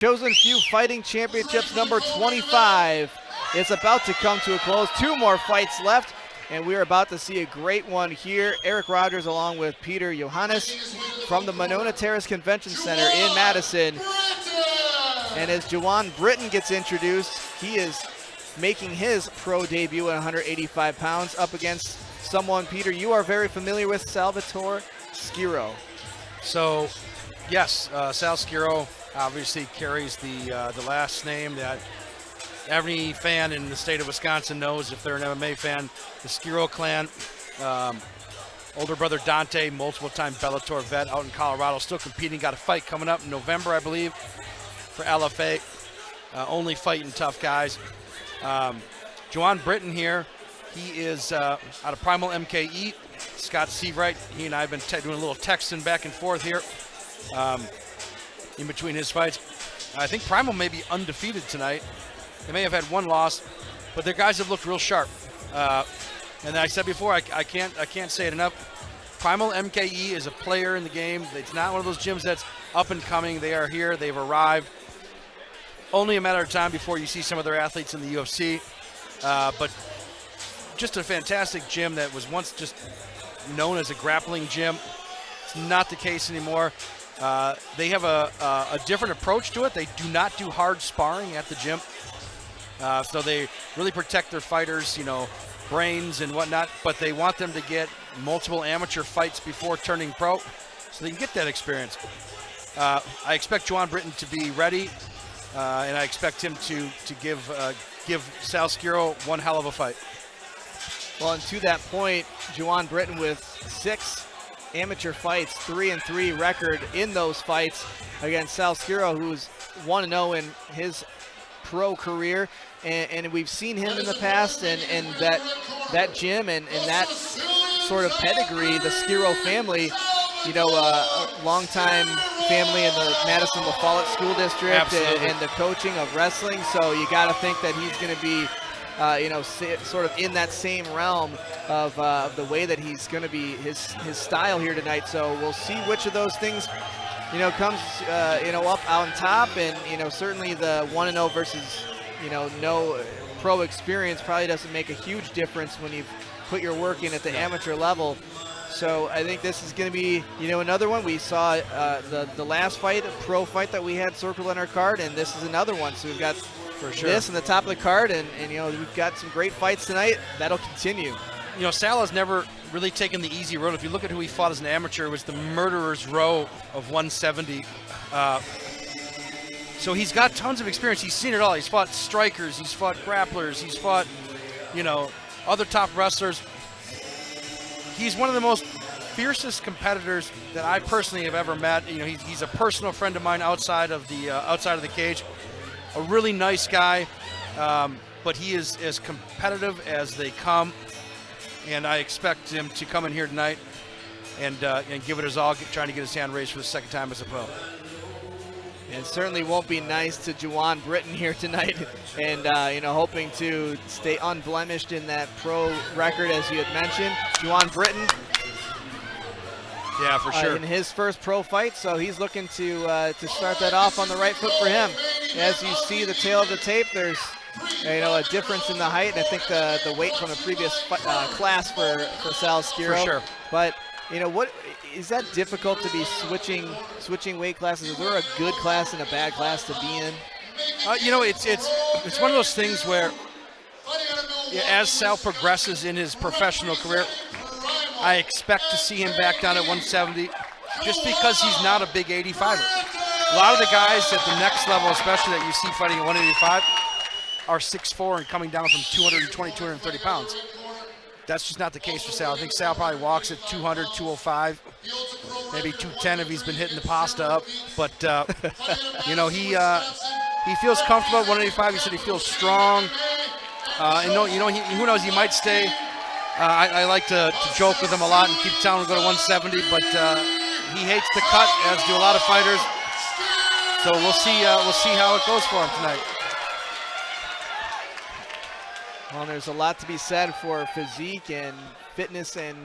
Chosen Few Fighting Championships number 25 is about to come to a close. 2 more fights left, and we are about to see a great one here. Eric Rogers along with Peter Johannes from the Monona Terrace Convention Center in Madison. And as JUJUAN Britton gets introduced, he is making his pro debut at 185 pounds up against someone, Peter, you are very familiar with, Salvatore SCHIRO. So, yes, Sal SCHIRO obviously carries the last name that every fan in the state of Wisconsin knows if they're an MMA fan. The SCHIRO clan. Older brother Dante, multiple-time Bellator vet out in Colorado, still competing. Got a fight coming up in November, I believe, for LFA. Only fighting tough guys. JUJUAN Britton here. He is out of Primal MKE. Scott Seavright, he and I have been doing a little texting back and forth here in between his fights. I think Primal may be undefeated tonight. They may have had 1 loss, but their guys have looked real sharp. And I said before, I can't say it enough. Primal MKE is a player in the game. It's not one of those gyms that's up and coming. They are here. They've arrived. Only a matter of time before you see some of their athletes in the UFC. But just a fantastic gym that was once just known as a grappling gym. It's not the case anymore. They have a different approach to it. They do not do hard sparring at the gym. So they really protect their fighters, brains and whatnot, but they want them to get multiple amateur fights before turning pro so they can get that experience. I expect JUJUAN Britton to be ready, and I expect him to give Sal SCHIRO one hell of a fight. Well, and to that point, JUJUAN Britton with 6 amateur fights, 3-3 record in those fights against Sal SCHIRO, who's 1-0 in his pro career, and we've seen him in the past, and that gym and that sort of pedigree, the SCHIRO family, a longtime family in the Madison La Follette School District, and the coaching of wrestling. So you got to think that he's going to be sort of in that same realm of the way that he's going to be, his style here tonight. So we'll see which of those things, comes, up on top. And, certainly the 1-0 versus, no pro experience probably doesn't make a huge difference when you've put your work in at the amateur level. So I think this is going to be, another one. We saw the last fight, pro fight that we had circled on our card, and this is another one. So we've got for sure this in the top of the card, and we've got some great fights tonight. That'll continue. Sal has never really taken the easy road. If you look at who he fought as an amateur, it was the murderer's row of 170. So he's got tons of experience. He's seen it all. He's fought strikers. He's fought grapplers. He's fought, other top wrestlers. He's one of the most fiercest competitors that I personally have ever met. He's a personal friend of mine outside of the cage. A really nice guy, but he is as competitive as they come, and I expect him to come in here tonight and give it his all, trying to get his hand raised for the 2nd time as a pro. And certainly won't be nice to JUJUAN Britton here tonight, and hoping to stay unblemished in that pro record, as you had mentioned. JUJUAN Britton, yeah, for sure, in his first pro fight, so he's looking to start that off on the right foot for him. As you see the tail of the tape, there's a difference in the height, and I think the weight from the previous class for Sal SCHIRO. For sure. But what is that difficult to be switching weight classes? Is there a good class and a bad class to be in? It's one of those things where, as Sal progresses in his professional career, I expect to see him back down at 170, just because he's not a big 85er. A lot of the guys at the next level, especially that you see fighting at 185, are 6'4" and coming down from 220, 230 pounds. That's just not the case for Sal. I think Sal probably walks at 200, 205, maybe 210 if he's been hitting the pasta up. But, he feels comfortable at 185. He said he feels strong. Who knows, he might stay. I like to joke with him a lot and keep telling him to go to 170, but he hates the cut, as do a lot of fighters. So we'll see how it goes for him tonight. Well, there's a lot to be said for physique and fitness, and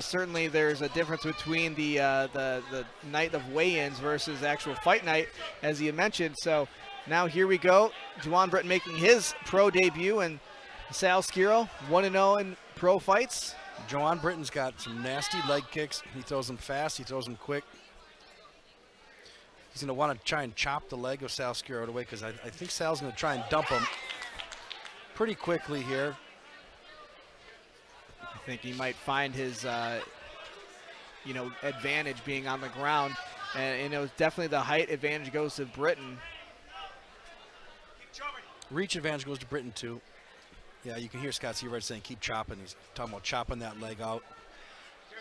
certainly there's a difference between the night of weigh-ins versus actual fight night, as you mentioned. So now here we go. JUJUAN Britton making his pro debut, and SAL SCHIRO 1-0 in pro fights. JUJUAN Britton's got some nasty leg kicks. He throws them fast. He throws them quick. He's going to want to try and chop the leg of SAL SCHIRO away, because I think Sal's going to try and dump him pretty quickly here. I think he might find his, advantage being on the ground, and definitely the height advantage goes to Britton. Reach advantage goes to Britton too. Yeah, you can hear Scott Seabright saying keep chopping. He's talking about chopping that leg out.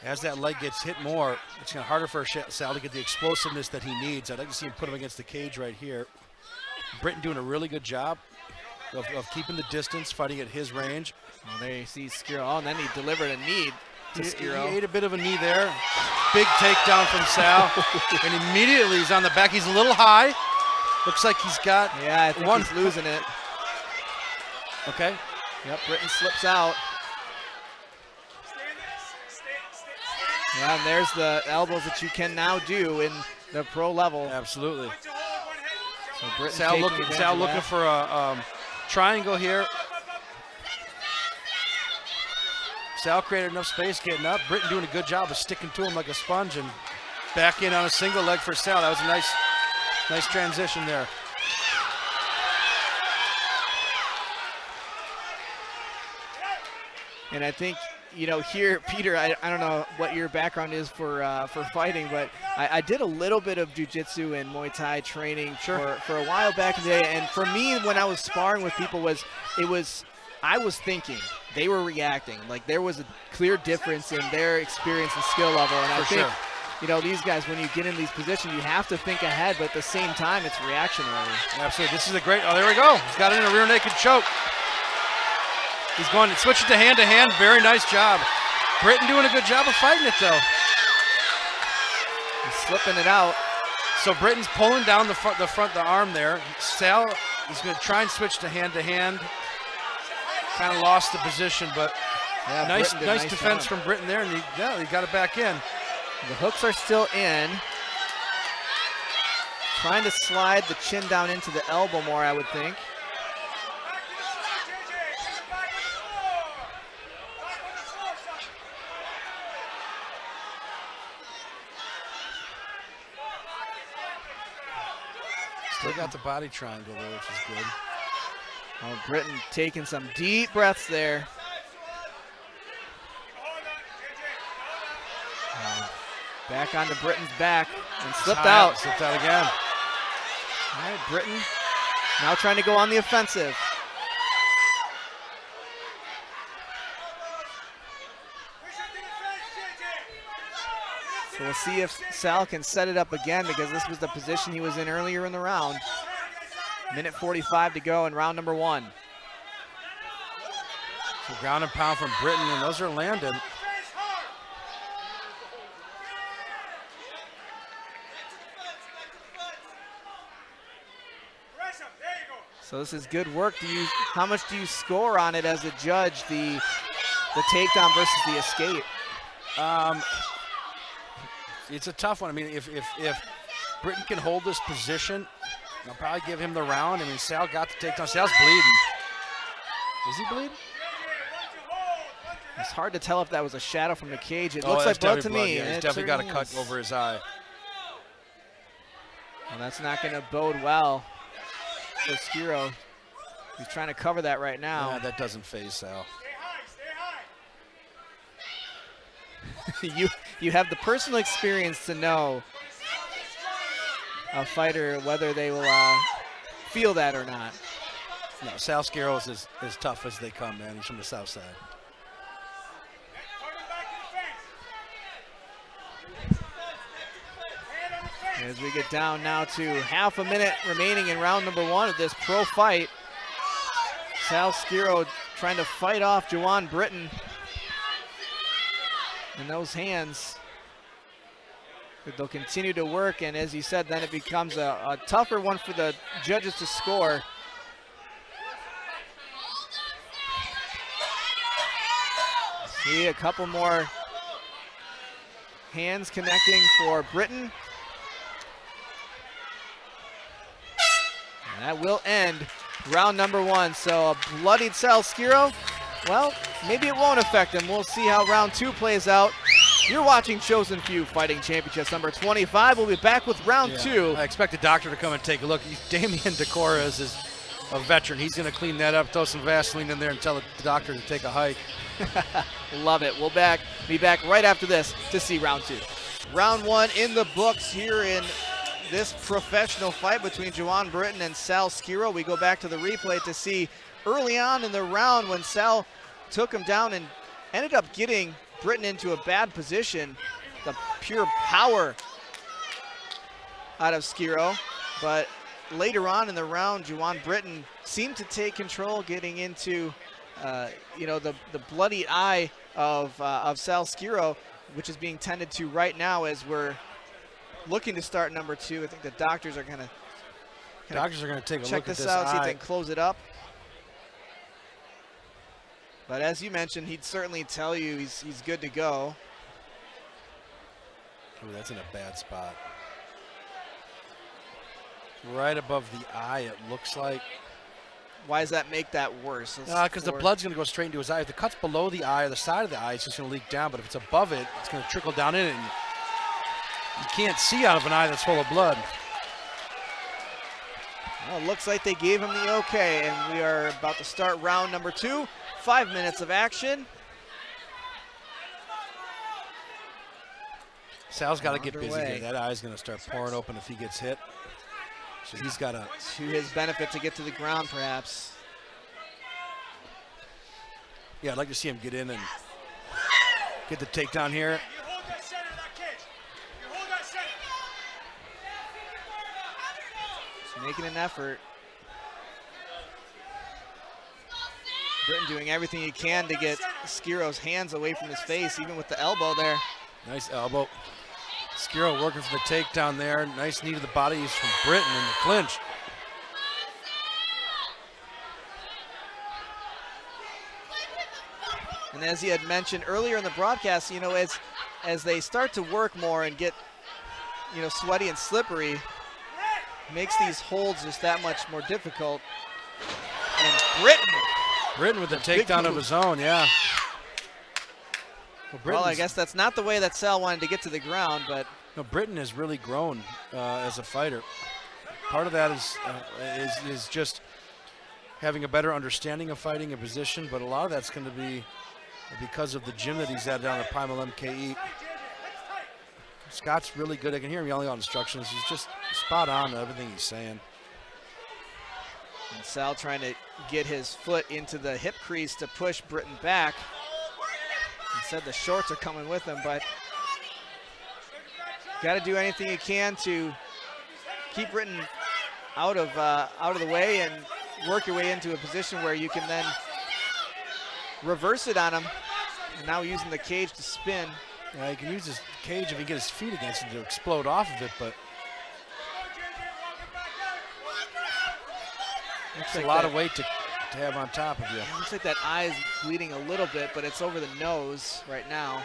As that leg gets hit more, it's going to be harder for Sal to get the explosiveness that he needs. I'd like to see him put him against the cage right here. Britton doing a really good job of keeping the distance, fighting at his range. Well, there you see SCHIRO. Oh, and then he delivered a knee to SCHIRO. He ate a bit of a knee there. Big takedown from Sal. And immediately he's on the back. He's a little high. Looks like he's got I think he's losing it. Okay. Yep, Britton slips out. Yeah, and there's the elbows that you can now do in the pro level. Absolutely. So Sal looking for a triangle here. Sal created enough space getting up. Britton doing a good job of sticking to him like a sponge and back in on a single leg for Sal. That was a nice transition there. And I think, here, Peter, I don't know what your background is for fighting, but I did a little bit of jiu-jitsu and Muay Thai training for a while back in the day. And for me, when I was sparring with people, I was thinking, they were reacting. Like, there was a clear difference in their experience and skill level. And I think, these guys, when you get in these positions, you have to think ahead, but at the same time, it's reactionary. Absolutely. This is a great, there we go. He's got it in a rear naked choke. He's going to switch it to hand. Very nice job. Britton doing a good job of fighting it, though. He's slipping it out. So Britton's pulling down the arm there. Sal is going to try and switch to hand. Kind of lost the position, but nice defense from Britton there, and he got it back in. The hooks are still in. Trying to slide the chin down into the elbow more, I would think. Still got the body triangle there, which is good. Oh, Britton taking some deep breaths there. Back onto Britton's back and slipped out. Slipped out again. All right, Britton now trying to go on the offensive. So we'll see if Sal can set it up again, because this was the position he was in earlier in the round. Minute 45 to go in round number 1. So ground and pound from Britton, and those are landing. So this is good work. How much do you score on it as a judge, the takedown versus the escape? It's a tough one. I mean, if Britton can hold this position, I'll probably give him the round. I mean, Sal got the takedown. Sal's bleeding. Is he bleeding? It's hard to tell if that was a shadow from the cage. It looks like blood to me. Yeah, he's definitely got a cut over his eye. Well, that's not going to bode well for SCHIRO. He's trying to cover that right now. Yeah, that doesn't faze Sal. You have the personal experience to know a fighter whether they will feel that or not. No, SAL SCHIRO is as tough as they come, man. He's from the south side. As we get down now to half a minute remaining in round number 1 of this pro fight. SAL SCHIRO trying to fight off JUJUAN Britton. And those hands, they'll continue to work, and as you said, then it becomes a tougher one for the judges to score. See a couple more hands connecting for Britton. And that will end round number 1. So a bloodied Sal SCHIRO. Well, maybe it won't affect him. We'll see how round 2 plays out. You're watching Chosen Few Fighting Championships number 25. We'll be back with round 2. I expect the doctor to come and take a look. Damian Decora is a veteran. He's going to clean that up, throw some Vaseline in there, and tell the doctor to take a hike. Love it. We'll be back right after this to see round 2. Round 1 in the books here in this professional fight between Jujuan Britton and Sal SCHIRO. We go back to the replay to see early on in the round when Sal took him down and ended up getting Britton into a bad position. The pure power out of SCHIRO. But later on in the round, Jujuan Britton seemed to take control, getting into the bloody eye of Sal SCHIRO, which is being tended to right now as we're looking to start number 2. I think the doctors are going to take a look at this check this out, see if eye. they can close it up. But as you mentioned, he'd certainly tell you he's good to go. Ooh, that's in a bad spot. Right above the eye, it looks like. Why does that make that worse? Because the blood's going to go straight into his eye. If the cut's below the eye or the side of the eye, it's just going to leak down. But if it's above it, it's going to trickle down in it. And you can't see out of an eye that's full of blood. Well, it looks like they gave him the okay, and we are about to start round number 2. 5 minutes of action. Sal's got to get busy Underway. here. That eye's going to start pouring open if he gets hit. So he's got to. To his benefit to get to the ground, perhaps. Yeah, I'd like to see him get in and get the takedown here. He's making an effort. Britton doing everything he can to get SCHIRO's hands away from his face, even with the elbow there. Nice elbow. SCHIRO working for the takedown there. Nice knee to the body from Britton in the clinch. And as he had mentioned earlier in the broadcast, as they start to work more and get, sweaty and slippery, makes these holds just that much more difficult. And Britton with the takedown of his own, yeah. Well, I guess that's not the way that Sal wanted to get to the ground, but no, Britton has really grown as a fighter. Part of that is just having a better understanding of fighting and position, but a lot of that's going to be because of the gym that he's at down at Primal MKE. Scott's really good. I can hear him yelling out instructions. He's just spot on to everything he's saying. And Sal trying to get his foot into the hip crease to push Britton back. He said the shorts are coming with him, but got to do anything you can to keep Britton out of the way and work your way into a position where you can then reverse it on him. And now using the cage to spin. Yeah, he can use his cage if he gets his feet against it to explode off of it, but it's a lot of weight to have on top of you. It looks like that eye is bleeding a little bit, but it's over the nose right now.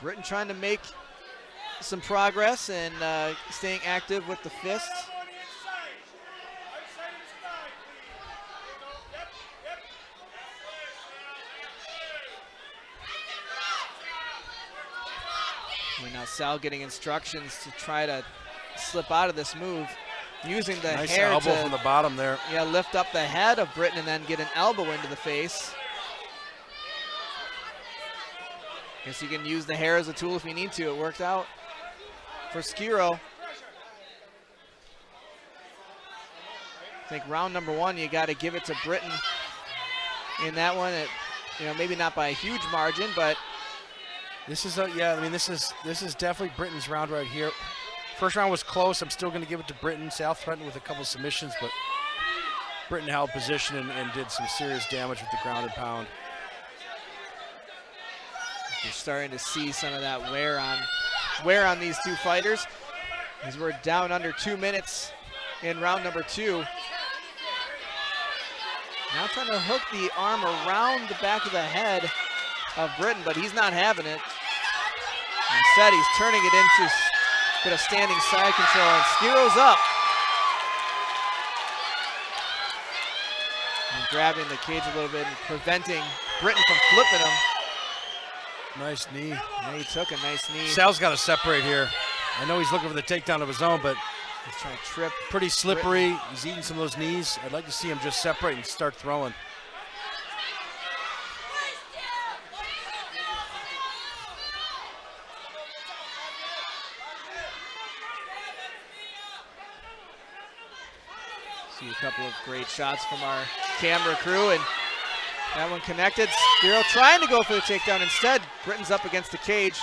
Britton trying to make some progress and staying active with the fists. And now Sal getting instructions to try to slip out of this move, using the nice hair elbow to from the bottom there. Yeah, lift up the head of Britton and then get an elbow into the face. Guess you can use the hair as a tool if you need to. It worked out for SCHIRO. I think round number 1, you got to give it to Britton in that one. Maybe not by a huge margin, but this is this is definitely Britton's round right here. First round was close. I'm still going to give it to Britton. Sal threatened with a couple submissions, but Britton held position and did some serious damage with the ground and pound. You're starting to see some of that wear on these two fighters, as we're down under 2 minutes in round number 2. Now trying to hook the arm around the back of the head of Britton, but he's not having it. Instead, he's turning it into a bit of standing side control, and SCHIRO's up. And grabbing the cage a little bit and preventing Britton from flipping him. Nice knee. And he took a nice knee. Sal's got to separate here. I know he's looking for the takedown of his own, but he's trying to trip. Pretty slippery. Britton. He's eating some of those knees. I'd like to see him just separate and start throwing. See a couple of great shots from our camera crew, and that one connected. SCHIRO trying to go for the takedown. Instead, Britton's up against the cage.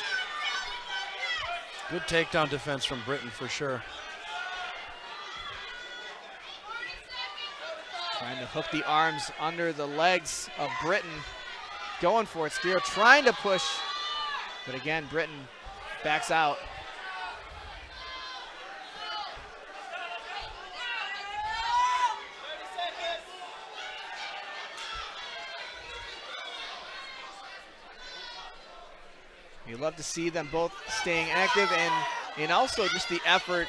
Good takedown defense from Britton for sure. Trying to hook the arms under the legs of Britton. Going for it. SCHIRO trying to push, but again, Britton backs out. You love to see them both staying active, and also just the effort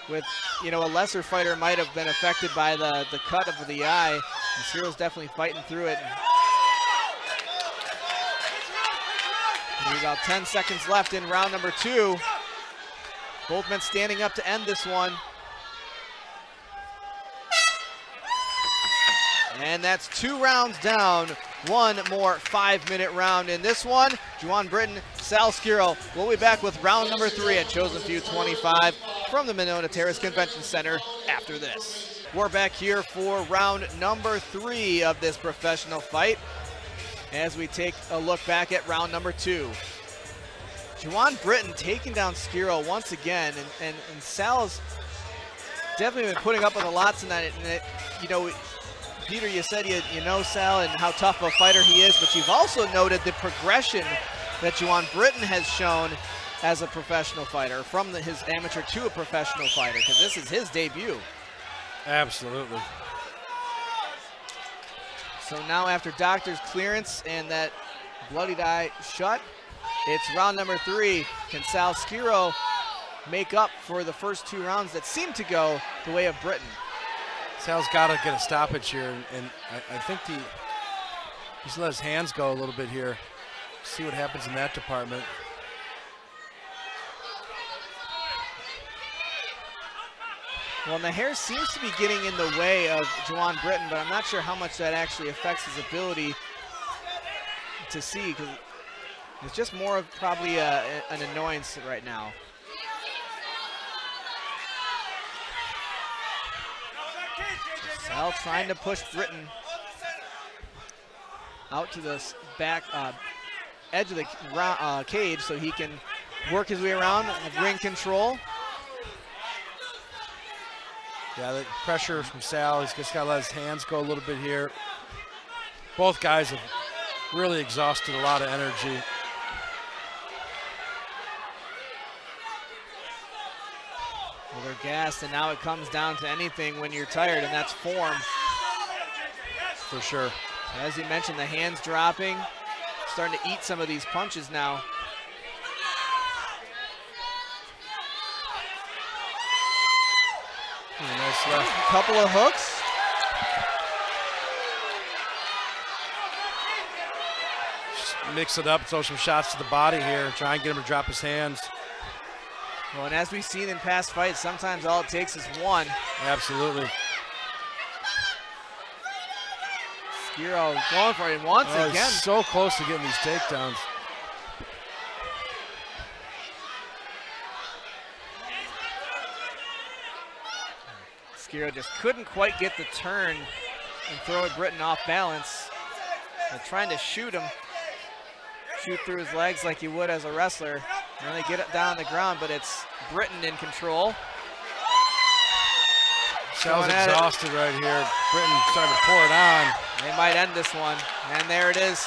with, you know, a lesser fighter might have been affected by the cut of the eye. And SCHIRO's definitely fighting through it. And about 10 seconds left in round number 2. Both men standing up to end this one. And that's 2 rounds down. One more 5-minute round in this one. JUJUAN Britton, SAL SCHIRO. We'll be back with round number 3 at Chosen Few 25 from the Monona Terrace Convention Center after this. We're back here for round number 3 of this professional fight as we take a look back at round number 2. JUJUAN Britton taking down SCHIRO once again, and Sal's definitely been putting up with a lot tonight. And you know, Peter, you said you know Sal and how tough of a fighter he is, but you've also noted the progression that JUJUAN Britton has shown as a professional fighter, from his amateur to a professional fighter, because this is his debut. Absolutely. So now, after doctor's clearance and that bloodied eye shut, it's round number 3. Can SAL SCHIRO make up for the first 2 rounds that seem to go the way of Britton? Sal's got to get a stoppage here, and I think he's let his hands go a little bit here. See what happens in that department. Well, and the hair seems to be getting in the way of JUJUAN Britton, but I'm not sure how much that actually affects his ability to see, because it's just more of probably an annoyance right now. Sal trying to push Britton out to the back edge of the cage so he can work his way around and ring control. Yeah, the pressure from Sal, he's just got to let his hands go a little bit here. Both guys have really exhausted a lot of energy. Well, they're gassed, and now it comes down to anything when you're tired, and that's form. For sure. As you mentioned, the hands dropping, starting to eat some of these punches now. Nice left. A couple of hooks. Just mix it up, throw some shots to the body here, try and get him to drop his hands. Well, and as we've seen in past fights, sometimes all it takes is one. Absolutely. SCHIRO going for it once again. He's so close to getting these takedowns. SCHIRO just couldn't quite get the turn and throw Britton off balance. They're trying to shoot him, shoot through his legs like you would as a wrestler. And they get it down on the ground, but it's Britton in control. Sal's exhausted right here. Britton starting to pour it on. They might end this one, and there it is.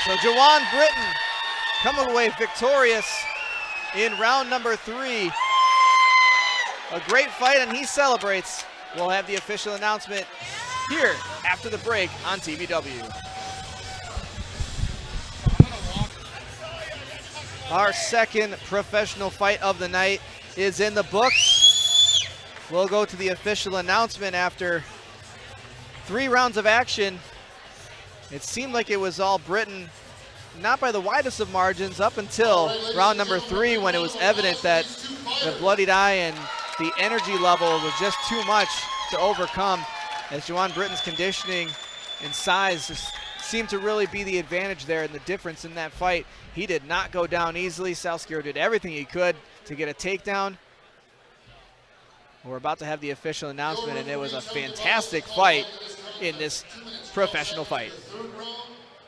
So JUJUAN Britton coming away victorious in round number 3. A great fight, and he celebrates. We'll have the official announcement here after the break on TVW. Our second professional fight of the night is in the books. We'll go to the official announcement after 3 rounds of action. It seemed like it was all Britton, not by the widest of margins, up until round number 3 when it was evident that the bloodied eye and the energy level was just too much to overcome, as JUJUAN Britton's conditioning and size just seemed to really be the advantage there and the difference in that fight. He did not go down easily. SCHIRO did everything he could to get a takedown. We're about to have the official announcement, and it was a fantastic fight in this professional fight.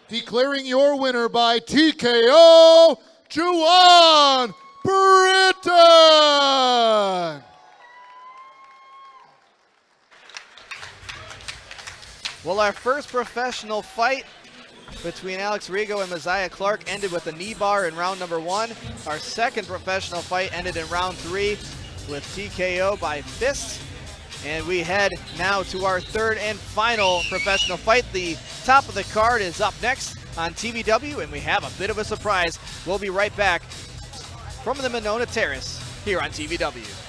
Declaring your winner by TKO, JUJUAN BRITTON. Well, our first professional fight between Alex Rigo and Messiah Clark ended with a knee bar in round number 1. Our second professional fight ended in round 3 with TKO by fist. And we head now to our third and final professional fight. The top of the card is up next on TVW, and we have a bit of a surprise. We'll be right back from the Monona Terrace here on TVW.